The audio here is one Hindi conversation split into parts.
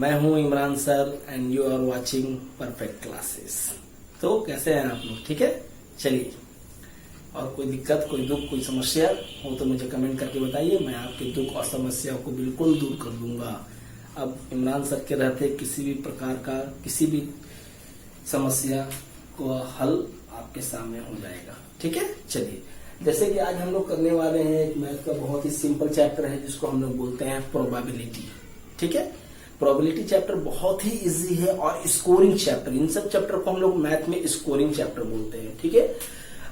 मैं हूं Imran sir and you are watching perfect classes. तो कैसे हैं आप लोग? ठीक है, चलिए। और कोई दिक्कत, कोई दुख, कोई समस्या हो तो मुझे कमेंट करके बताइए, मैं आपके दुख और समस्या को बिल्कुल दूर कर दूंगा। अब इमरान सर के रहते किसी भी प्रकार का किसी भी समस्या को हल आपके सामने हो जाएगा। ठीक है, चलिए। जैसे कि आज हम लोग करने वाले हैं एक मैथ का बहुत ही सिंपल चैप्टर है जिसको हम लोग बोलते हैं प्रोबेबिलिटी। ठीक है, प्रोबेबिलिटी चैप्टर बहुत ही इजी है और स्कोरिंग चैप्टर, इन सब चैप्टर को हम लोग मैथ में स्कोरिंग चैप्टर बोलते हैं। ठीक है,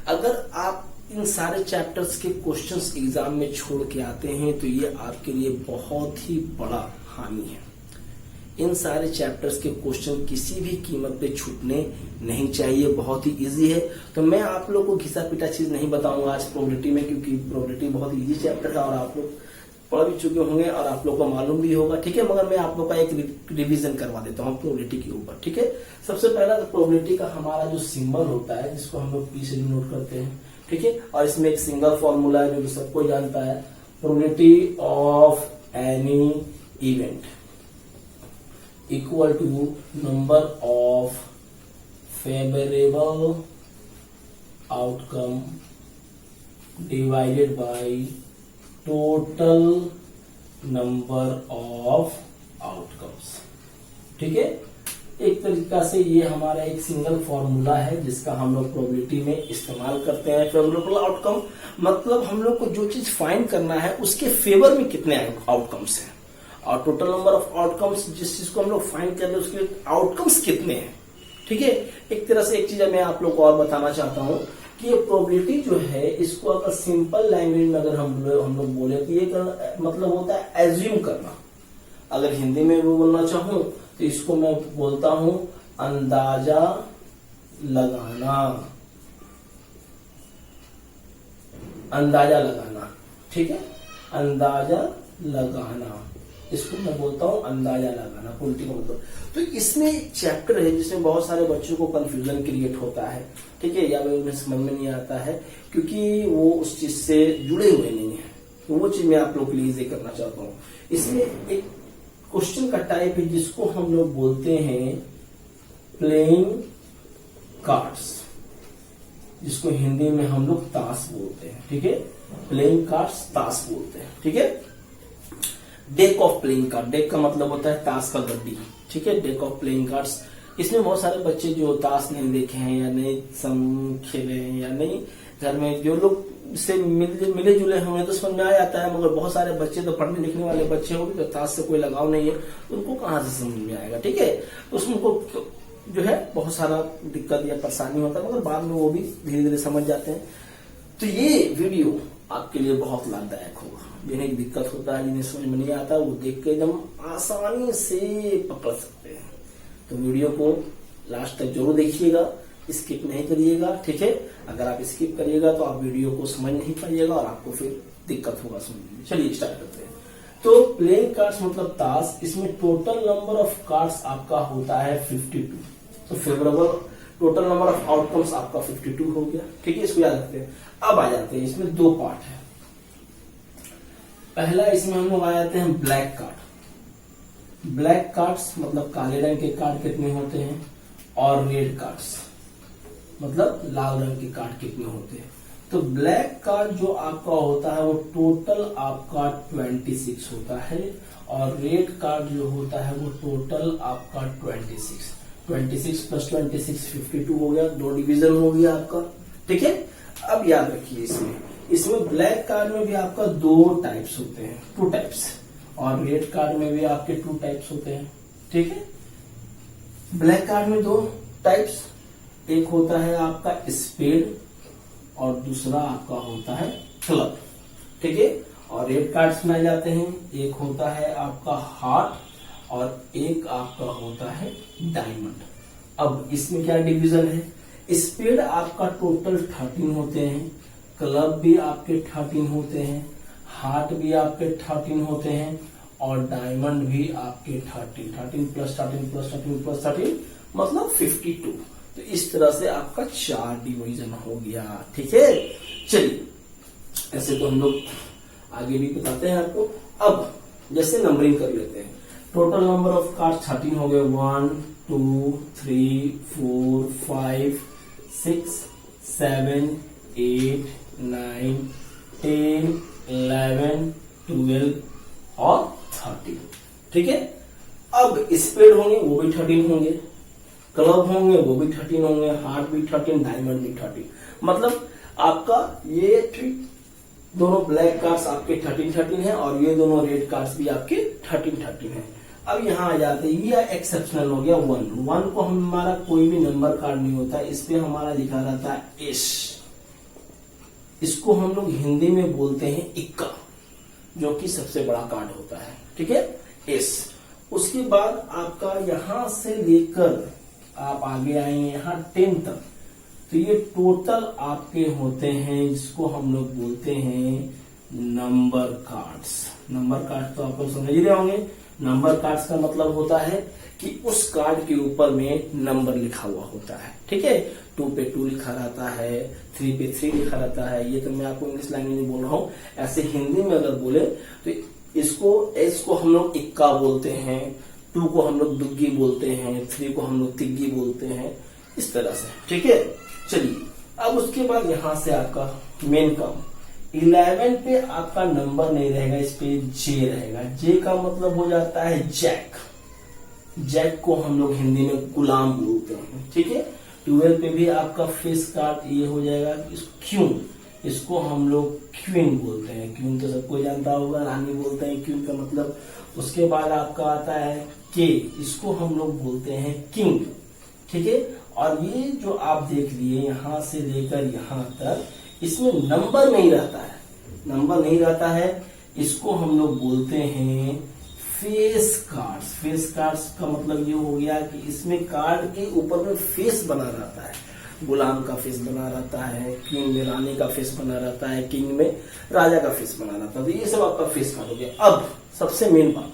अगर आप इन सारे चैप्टर्स के क्वेश्चंस एग्जाम में छोड़ के आते हैं तो ये आपके लिए बहुत ही बड़ा हानि है। इन सारे चैप्टर्स के क्वेश्चन किसी भी कीमत पे छूटने नहीं चाहिए, बहुत ही इजी है। तो मैं आप लोग को घिसा पिटा चीज नहीं बताऊंगा आज प्रोबेबिलिटी में, क्योंकि प्रोबेबिलिटी बहुत इजी चैप्टर है और आप लोग पढ़ भी चुके होंगे और आप लोग को मालूम भी होगा। ठीक है, मगर मैं आप लोग का एक रिवीजन करवा देता हूँ प्रोबेबिलिटी के ऊपर। ठीक है, सबसे पहला तो प्रोबेबिलिटी का हमारा जो सिंबल होता है जिसको हम लोग पी से नोट करते हैं। ठीक है, और इसमें एक सिंगल फॉर्मूला है जो कि सबको जानता है, probability of any event equal to number of favorable outcome divided by total number of outcomes। ठीक है, एक तरीका से ये हमारा एक सिंगल फॉर्मूला है जिसका हम लोग प्रोबेबिलिटी में इस्तेमाल करते हैं। फेवरेबल आउटकम मतलब हम लोग को जो चीज फाइंड करना है उसके फेवर में कितने आउटकम्स हैं, और टोटल नंबर ऑफ आउटकम्स जिस चीज को हम लोग फाइंड कर रहे हैं उसके आउटकम्स कितने हैं। ठीक है, एक तरह से एक चीज मैं आप लोग को और बताना चाहता हूं कि ये प्रोबेबिलिटी जो है इसको अगर सिंपल लैंग्वेज में अगर हम लोग बोले तो ये मतलब होता है एज्यूम करना। अगर हिंदी में वो बोलना चाहूं तो इसको मैं बोलता हूं अंदाजा लगाना। अंदाजा लगाना, ठीक है, अंदाजा लगाना, इसको मैं बोलता हूं अंदाजा लगाना प्रोबेबिलिटी का मतलब। तो इसमें एक चैप्टर है जिसमें बहुत सारे बच्चों को कंफ्यूजन क्रिएट होता है। ठीक है, या उन्हें समझ में नहीं आता है क्योंकि वो उस चीज से जुड़े हुए नहीं है। तो वो चीज मैं आप लोग के लिए इजी करना चाहता हूँ। इसमें एक क्वेश्चन का टाइप है जिसको हम लोग बोलते हैं प्लेइंग कार्ड्स, जिसको हिंदी में हम लोग ताश बोलते हैं। ठीक है, प्लेइंग कार्ड्स ताश बोलते हैं। ठीक है, deck of playing card, deck का मतलब होता है ताश का गड्डी। ठीक है, डेक ऑफ प्लेइंग कार्ड्स। इसमें बहुत सारे बच्चे जो ताश नहीं देखे हैं या नहीं खेले हैं या नहीं घर में जो लोग से मिले जुले होंगे तो समझ में आ जाता है, मगर बहुत सारे बच्चे तो पढ़ने लिखने वाले बच्चे होंगे तो ताश से कोई लगाव नहीं है, उनको कहाँ से समझ में आएगा। ठीक है, उसमें उनको जो है बहुत सारा दिक्कत या परेशानी होता है, मगर बाद में वो भी धीरे धीरे समझ जाते हैं। तो ये वीडियो आपके लिए बहुत लाभदायक होगा। जिन्हें दिक्कत होता है, जिन्हें समझ में नहीं आता, वो देख के एकदम आसानी से पकड़ सकते हैं। तो वीडियो को लास्ट तक जरूर देखिएगा, स्किप नहीं करिएगा। ठीक है, अगर आप स्किप करिएगा तो आप वीडियो को समझ नहीं पाइएगा और आपको फिर दिक्कत होगा समझने में। चलिए स्टार्ट करते हैं। तो प्लेइंग कार्ड्स मतलब ताश, इसमें टोटल नंबर ऑफ कार्ड्स आपका होता है 52। तो favourable total number of outcomes आपका 52 हो गया। ठीक है, इसको याद रखते हैं। अब आ जाते हैं, इसमें दो पार्ट है। पहला इसमें हम लोग आ जाते हैं ब्लैक कार्ड। ब्लैक कार्ड्स मतलब काले रंग के कार्ड कितने होते हैं, और रेड कार्ड्स मतलब लाल रंग के कार्ड कितने होते हैं। तो ब्लैक कार्ड जो आपका होता है वो टोटल आपका 26 होता है, और रेड कार्ड जो होता है वो टोटल आपका 26 प्लस 26 52 हो गया, दो डिवीजन हो गया आपका। ठीक है, अब याद रखिए इसमें ब्लैक कार्ड में भी आपका दो टाइप्स होते हैं, 2 टाइप्स, और रेड कार्ड में भी आपके 2 टाइप्स होते हैं। ठीक है, ब्लैक कार्ड में 2 टाइप्स, एक होता है आपका स्पेड और दूसरा आपका होता है क्लब। ठीक है, और रेड कार्ड्स में जाते हैं, एक होता है आपका हार्ट और एक आपका होता है डायमंड। अब इसमें क्या डिवीजन है, स्पेड आपका टोटल 13 होते हैं, क्लब भी आपके 13 होते हैं, हार्ट भी आपके 13 होते हैं, और डायमंड भी आपके 13 प्लस 13 प्लस 13 प्लस 13 मतलब 52। तो इस तरह से आपका 4 डिवीजन हो गया। ठीक है, चलिए ऐसे तो हम लोग आगे भी बताते हैं आपको। अब जैसे नंबरिंग कर लेते हैं, टोटल नंबर ऑफ कार्ड्स 13 हो गए। 1 2 3 4 5 6 7 8 9 10 11 12 और 13। ठीक है, अब स्पेड होंगे वो भी 13 होंगे, क्लब होंगे वो भी 13 होंगे, हार्ट भी 13, डायमंड भी 13। मतलब आपका ये दोनों ब्लैक कार्ड्स आपके 13 है और ये दोनों रेड कार्ड्स भी आपके 13 है। अब यहाँ आ जाते हैं, ये एक्सेप्शनल हो गया 1 को हमारा कोई भी नंबर कार्ड नहीं होता, इस पे हमारा लिखा रहता है एस। इसको हम लोग हिंदी में बोलते हैं इक्का, जो कि सबसे बड़ा कार्ड होता है। ठीक है, एस। उसके बाद आपका यहां से लेकर आप आगे आएंगे यहाँ 10 तक, तो ये टोटल आपके होते हैं जिसको हम लोग बोलते हैं नंबर कार्ड्स। नंबर कार्ड तो आप लोग समझ रहे होंगे। नंबर कार्ड्स का मतलब होता है कि उस कार्ड के ऊपर में नंबर लिखा हुआ होता है। ठीक है, 2 पे 2 लिखा रहता है, 3 पे 3 लिखा रहता है। ये तो मैं आपको इंग्लिश लैंग्वेज में बोल रहा हूँ। ऐसे हिंदी में अगर बोले तो इसको एस को हम लोग इक्का बोलते हैं, 2 को हम लोग दुग्गी बोलते हैं, 3 को हम लोग तिग्गी बोलते हैं, इस तरह से। ठीक है, चलिए अब उसके बाद यहां से आपका मेन काम 11 पे आपका नंबर नहीं रहेगा, इस पे जे रहेगा। जे का मतलब हो जाता है जैक। जैक को हम लोग हिंदी में गुलाम बोलते हैं। ठीक है, 12 पे भी आपका फेस कार्ड ये हो जाएगा क्यून, इसको हम लोग क्वीन बोलते हैं। क्वीन तो सबको जानता होगा, रानी बोलते हैं क्वीन का मतलब। उसके बाद आपका आता है के, इसको हम लोग बोलते हैं किंग। ठीक है, और ये जो आप देख लिए यहां से लेकर यहां तक, इसमें नंबर नहीं रहता है, नंबर नहीं रहता है, इसको हम लोग बोलते हैं फेस कार्ड्स। फेस कार्ड्स का मतलब ये हो गया कि इसमें कार्ड के ऊपर में फेस बना रहता है। गुलाम का फेस बना रहता है, क्वीन में रानी का फेस बना रहता है, किंग में राजा का फेस बना रहता है। तो ये सब आपका फेस कार्ड हो गया। अब सबसे मेन बात,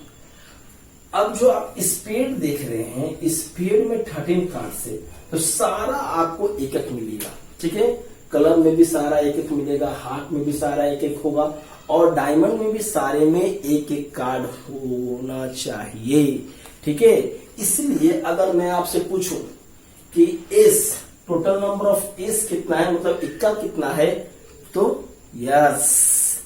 अब जो आप स्पेड देख रहे हैं, स्पेड में 13 कार्ड से तो सारा आपको एक एक मिलेगा। ठीक है, क्लब में भी सारा एक एक मिलेगा, हार्ट में भी सारा एक एक होगा, और डायमंड में भी सारे में एक एक कार्ड होना चाहिए। ठीक है, इसलिए अगर मैं आपसे पूछूं कि S, total number of S कितना है, मतलब इक्का कितना है, तो यस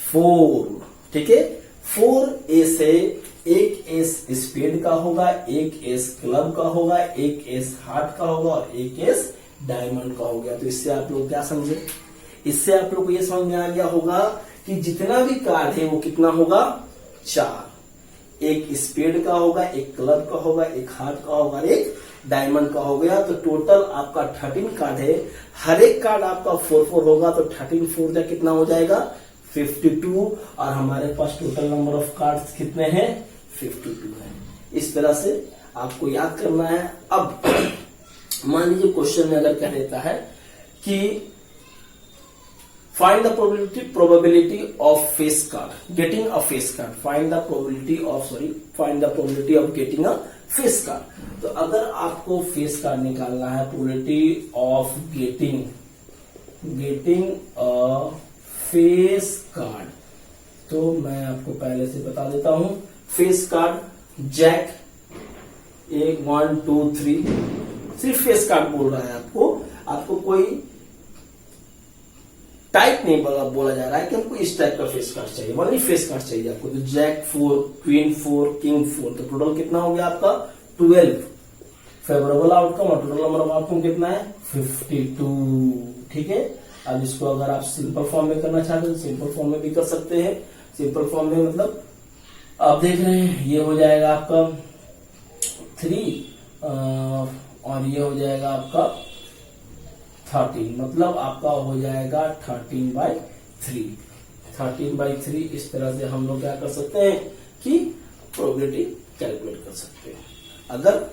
4। ठीक है, 4 एस है। एक एस स्पेड का होगा, एक एस क्लब का होगा, एक एस हार्ट का होगा और एक एस डायमंड का हो गया। तो इससे आप लोग क्या समझे, इससे आप लोग को ये समझ में आ गया होगा कि जितना भी कार्ड है वो कितना होगा, 4। एक स्पेड का होगा, एक क्लब का होगा, एक हार्ट का होगा, एक डायमंड का हो गया। तो टोटल आपका 13 कार्ड है, हर एक कार्ड आपका 4 होगा, तो 13 4 का कितना हो जाएगा, 52। और हमारे पास टोटल नंबर ऑफ कार्ड्स कितने हैं, 52 है। इस तरह से आपको याद करना है। अब मान लीजिए क्वेश्चन में अगर कह देता है कि find the probability of face card getting a face card, find the probability of getting a face card. तो अगर आपको फेस कार्ड निकालना है, probability of getting a face card, तो मैं आपको पहले से बता देता हूं। फेस कार्ड जैक 1 1 2 3, सिर्फ फेस कार्ड बोल रहा है आपको कोई टाइप नहीं बोला जा रहा है कि हमको इस टाइप का फेस कार्ड चाहिए, ओनली फेस कार्ड चाहिए आपको। तो जैक 4, क्वीन 4, किंग 4, तो टोटल कितना हो गया आपका 12 फेवरेबल आउटकम, और टोटल नंबर ऑफ आउटकम कितना है 52। ठीक है, अब इसको अगर आप सिंपल फॉर्म में करना चाहते हैं तो सिंपल फॉर्म में भी कर सकते हैं। सिंपल फॉर्म में मतलब आप देख रहे हैं ये हो जाएगा आपका 3 और ये हो जाएगा आपका 13, मतलब आपका हो जाएगा 13/3। 13/3 इस तरह से हम लोग क्या कर सकते हैं कि प्रोबेबिलिटी कैलकुलेट कर सकते हैं। अगर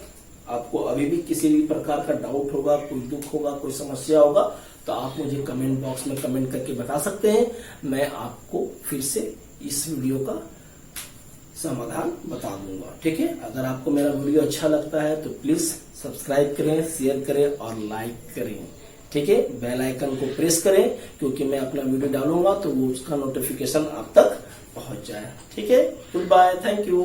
आपको अभी भी किसी भी प्रकार का डाउट होगा, कोई दुख होगा, कोई समस्या होगा, तो आप मुझे कमेंट बॉक्स में कमेंट करके बता सकते हैं। मैं आपको फिर से इस वीडियो का समाधान बता दूंगा। ठीक है, अगर आपको मेरा वीडियो अच्छा लगता है तो प्लीज सब्सक्राइब करें, शेयर करें और लाइक करें। ठीक है, बेल आइकन को प्रेस करें, क्योंकि मैं अपना वीडियो डालूंगा तो वो उसका नोटिफिकेशन आप तक पहुंच जाए। ठीक है, गुड बाय, थैंक यू।